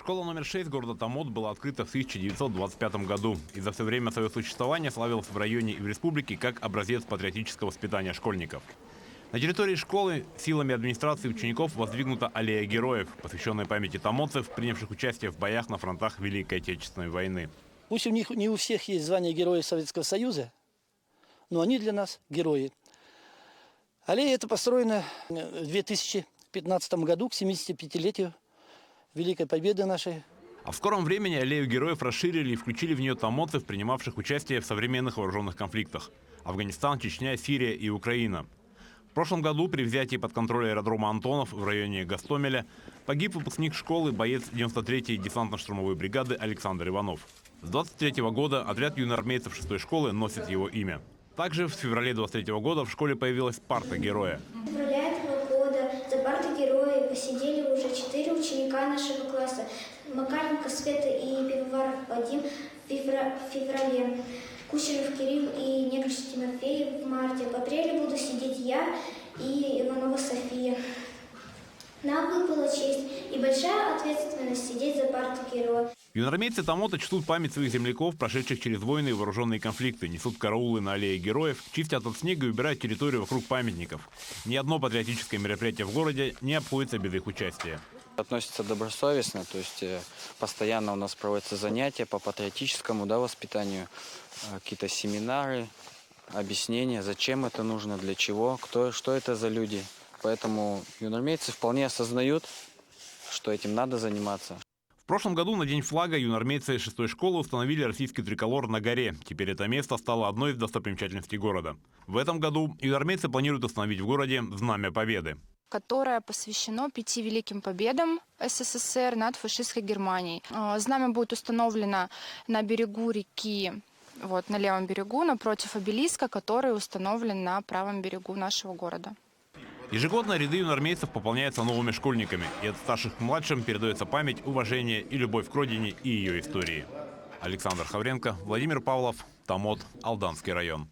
Школа номер 6 города Томот была открыта в 1925 году и за все время своего существования славилась в районе и в республике как образец патриотического воспитания школьников. На территории школы силами администрации учеников воздвигнута аллея героев, посвященная памяти томотцев, принявших участие в боях на фронтах Великой Отечественной войны. Пусть у них не у всех есть звание Героя Советского Союза, но они для нас герои. Аллея эта построена в 2015 году к 75-летию Великой Победы нашей. А в скором времени аллею героев расширили и включили в нее томотцев, принимавших участие в современных вооруженных конфликтах – Афганистан, Чечня, Сирия и Украина. В прошлом году при взятии под контроль аэродрома Антонов в районе Гостомеля погиб выпускник школы, боец 93-й десантно-штурмовой бригады Александр Иванов. С 23 года отряд юноармейцев 6-й школы носит его имя. Также в феврале 23 года в школе появилась парта героя. В феврале этого года за партой героя посидели уже 4 ученика нашего класса. Макаренко Света и Пивоваров Вадим в феврале, Кучеров Кирилл и Негрич Тимофей в марте. В апреле буду сидеть я и Иванова София. Нам выпала честь и большая ответственность сидеть за партой героя. Юноармейцы Томота чтут память своих земляков, прошедших через войны и вооруженные конфликты, несут караулы на аллее героев, чистят от снега и убирают территорию вокруг памятников. Ни одно патриотическое мероприятие в городе не обходится без их участия. Относятся добросовестно, то есть постоянно у нас проводятся занятия по патриотическому воспитанию, какие-то семинары, объяснения, зачем это нужно, для чего, что это за люди. Поэтому юноармейцы вполне осознают, что этим надо заниматься. В прошлом году на День флага юноармейцы 6-й школы установили российский триколор на горе. Теперь это место стало одной из достопримечательностей города. В этом году юноармейцы планируют установить в городе Знамя Победы, которое посвящено 5 великим победам СССР над фашистской Германией. Знамя будет установлено на берегу реки, на левом берегу, напротив обелиска, который установлен на правом берегу нашего города. Ежегодно ряды юноармейцев пополняются новыми школьниками, и от старших к младшим передается память, уважение и любовь к родине и ее истории. Александр Хавренко, Владимир Павлов, Томот, Алданский район.